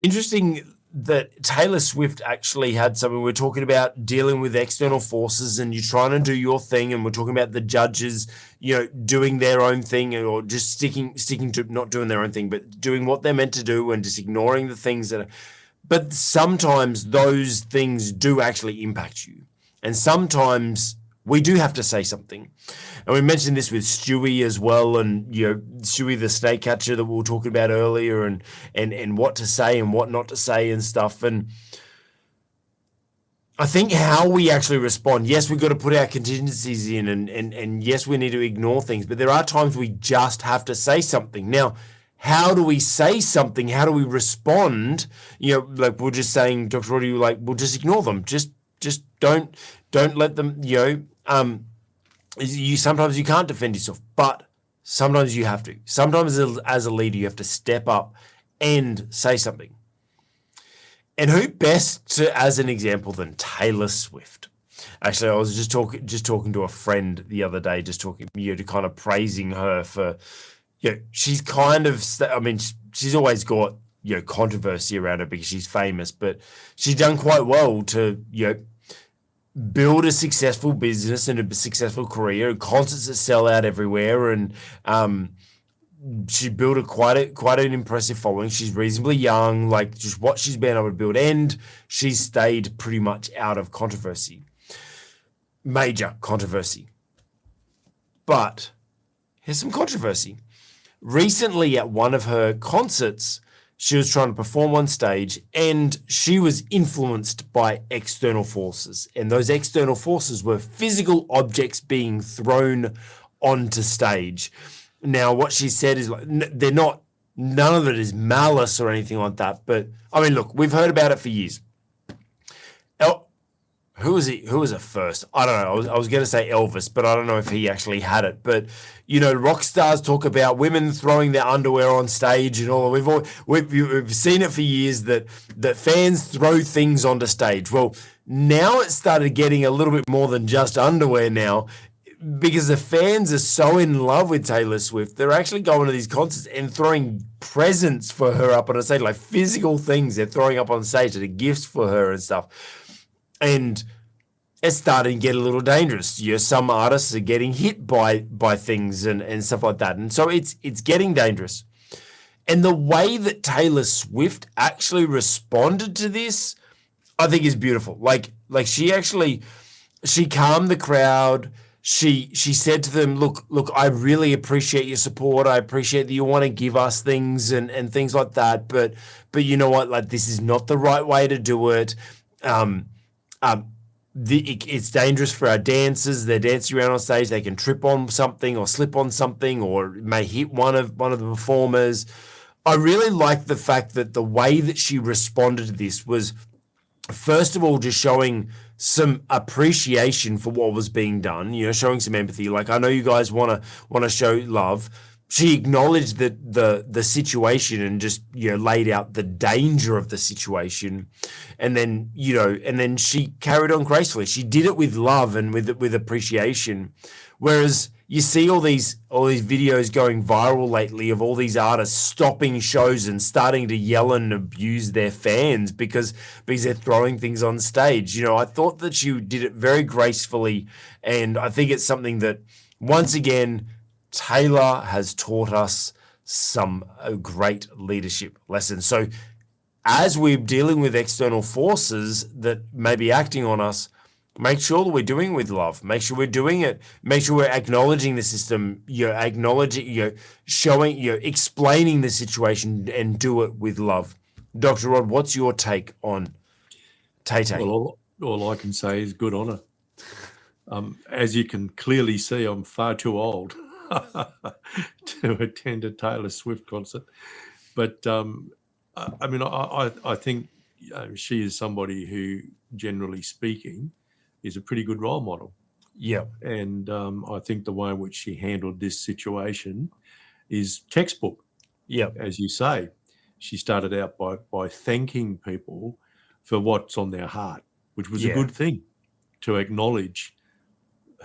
Interesting that Taylor Swift actually had something. We're talking about dealing with external forces and you're trying to do your thing, and we're talking about the judges, doing their own thing, or just sticking to not doing their own thing, but doing what they're meant to do and just ignoring the things that are. But sometimes those things do actually impact you. And sometimes we do have to say something. And we mentioned this with Stewie as well, and Stewie the snake catcher that we were talking about earlier, and what to say and what not to say and stuff. And I think how we actually respond, yes, we've got to put our contingencies in, and yes, we need to ignore things, but there are times we just have to say something. Now, how do we say something? How do we respond? Like we're just saying, Dr. Roddy, we'll just ignore them. Just don't let them, sometimes you can't defend yourself, but sometimes you have to. Sometimes as a leader, you have to step up and say something. And who best as an example than Taylor Swift? Actually, I was just talking to a friend the other day, just talking, to kind of praising her for, she's kind of, she's always got, controversy around her because she's famous, but she's done quite well to, build a successful business and a successful career, concerts that sell out everywhere, and she built quite an impressive following. She's reasonably young, like just what she's been able to build, and she's stayed pretty much out of controversy, major controversy. But here's some controversy. Recently at one of her concerts, she was trying to perform on stage and she was influenced by external forces. And those external forces were physical objects being thrown onto stage. Now, what she said is none of it is malice or anything like that. But look, we've heard about it for years. Who was it first? I don't know. I was going to say Elvis, but I don't know if he actually had it. But, rock stars talk about women throwing their underwear on stage and all. We've seen it for years that fans throw things onto stage. Well, now it started getting a little bit more than just underwear now, because the fans are so in love with Taylor Swift. They're actually going to these concerts and throwing presents for her up on stage, like physical things they're throwing up on stage that are gifts for her and stuff. And it's starting to get a little dangerous. Some artists are getting hit by things and stuff like that. And so it's getting dangerous. And the way that Taylor Swift actually responded to this, I think is beautiful. Like she calmed the crowd. She said to them, look, I really appreciate your support. I appreciate that you want to give us things and things like that. But you know what? Like, this is not the right way to do it. It's dangerous for our dancers. They're dancing around on stage. They can trip on something or slip on something, or may hit one of the performers. I really like the fact that the way that she responded to this was, first of all, just showing some appreciation for what was being done. Showing some empathy. Like, I know you guys want to show love. She acknowledged the situation and just laid out the danger of the situation, and then she carried on gracefully. She did it with love and with appreciation. Whereas you see all these videos going viral lately of all these artists stopping shows and starting to yell and abuse their fans because they're throwing things on stage. I thought that she did it very gracefully, and I think it's something that, once again, Taylor has taught us some great leadership lessons. So as we're dealing with external forces that may be acting on us, make sure that we're doing it with love. Make sure we're doing it. Make sure we're acknowledging the system, acknowledging, showing, explaining the situation, and do it with love. Dr. Rod, what's your take on Tay-Tay? Well, all I can say is good on her. As you can clearly see, I'm far too old to attend a Taylor Swift concert, but I think she is somebody who, generally speaking, is a pretty good role model. Yeah, and I think the way in which she handled this situation is textbook. Yeah, as you say, she started out by thanking people for what's on their heart, which was a good thing, to acknowledge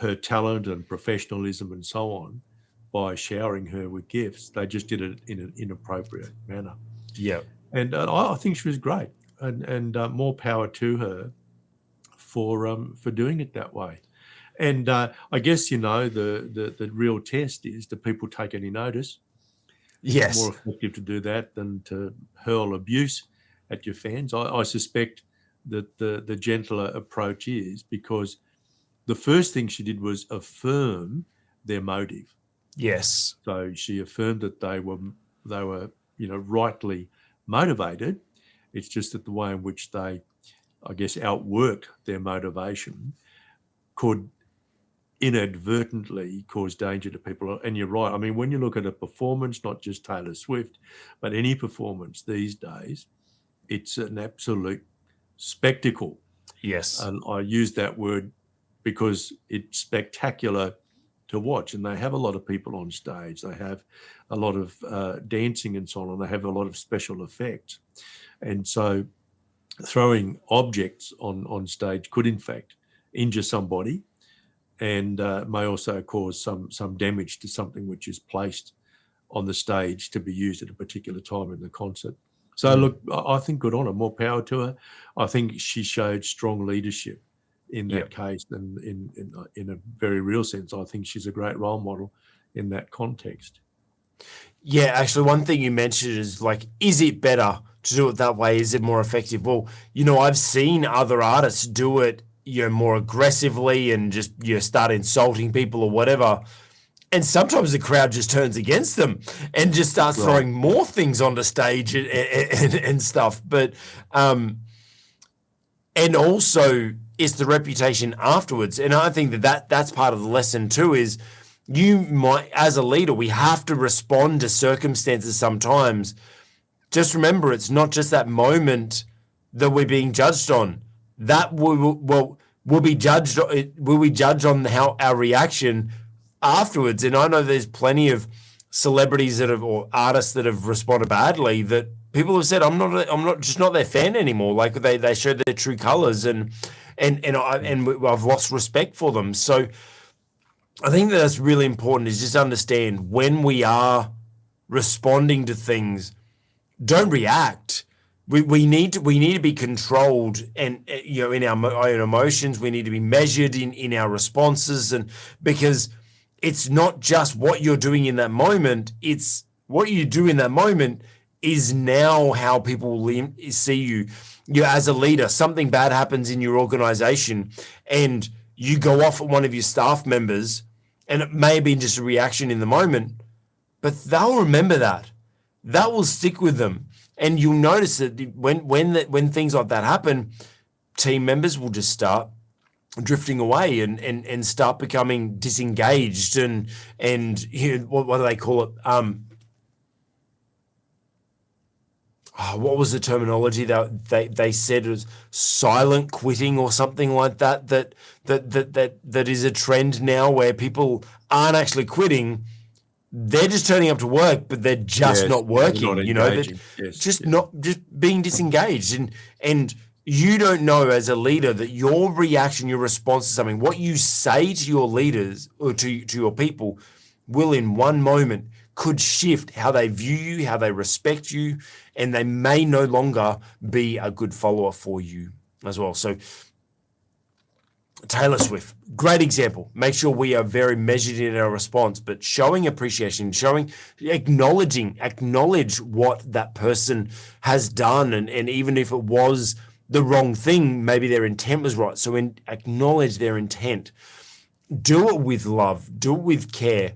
her talent and professionalism and so on by showering her with gifts. They just did it in an inappropriate manner. Yeah. And I think she was great, and more power to her for doing it that way. And I guess, the real test is, do people take any notice? It's more Yes. effective to do that than to hurl abuse at your fans. I suspect that the gentler approach is because the first thing she did was affirm their motive. Yes. So she affirmed that they were rightly motivated. It's just that the way in which they, I guess, outworked their motivation could inadvertently cause danger to people. And you're right. I mean, when you look at a performance, not just Taylor Swift, but any performance these days, it's an absolute spectacle. Yes. And I use that word because it's spectacular to watch. And they have a lot of people on stage. They have a lot of dancing and so on, and they have a lot of special effects. And so throwing objects on stage could, in fact, injure somebody, and may also cause some damage to something which is placed on the stage to be used at a particular time in the concert. So look, I think good on her, more power to her. I think she showed strong leadership in that case, and in a very real sense, I think she's a great role model in that context. Yeah, actually, one thing you mentioned is is it better to do it that way? Is it more effective? Well, I've seen other artists do it, more aggressively and just, start insulting people or whatever. And sometimes the crowd just turns against them and just starts throwing more things onto stage and stuff. But, and also it's the reputation afterwards. And I think that's part of the lesson too, is you might, as a leader, we have to respond to circumstances sometimes. Just remember, it's not just that moment that we're being judged on. That we'll be judged on how our reaction afterwards. And I know there's plenty of celebrities or artists that have responded badly that people have said, I'm not just not their fan anymore. Like they show their true colors, and I've lost respect for them. So I think that's really important, is just understand when we are responding to things, don't react. We need to be controlled, and in our own emotions. We need to be measured in our responses, and because it's not just what you're doing in that moment, it's what you do in that moment is now how people see you. As a leader, something bad happens in your organization and you go off at one of your staff members, and it may have been just a reaction in the moment, but they'll remember that. That will stick with them. And you'll notice that when things like that happen, team members will just start drifting away and start becoming disengaged and what do they call it? What was the terminology that they said? It was silent quitting or something like that. That is a trend now, where people aren't actually quitting. They're just turning up to work, but they're just not working. Not just being disengaged, and you don't know as a leader that your reaction, your response to something, what you say to your leaders or to your people, will in one moment could shift how they view you, how they respect you, and they may no longer be a good follower for you as well. So Taylor Swift, great example. Make sure we are very measured in our response, but showing appreciation, acknowledge what that person has done, and even if it was the wrong thing, maybe their intent was right. So acknowledge their intent. Do it with love, do it with care,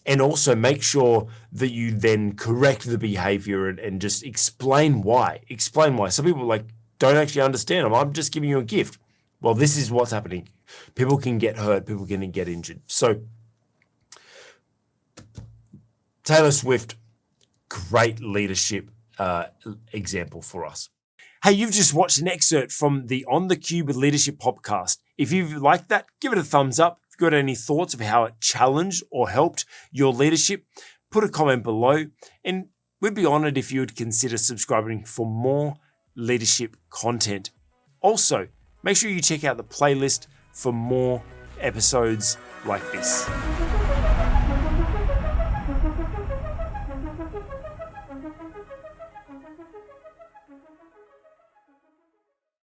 and also make sure that you then correct the behavior and just explain why. Explain why. Some people don't actually understand. I'm just giving you a gift. Well, this is what's happening. People can get hurt. People can get injured. So Taylor Swift, great leadership example for us. Hey, you've just watched an excerpt from the On the Cube Leadership podcast. If you've liked that, give it a thumbs up. If you've got any thoughts of how it challenged or helped your leadership, put a comment below. And we'd be honored if you would consider subscribing for more leadership content. Also, make sure you check out the playlist for more episodes like this.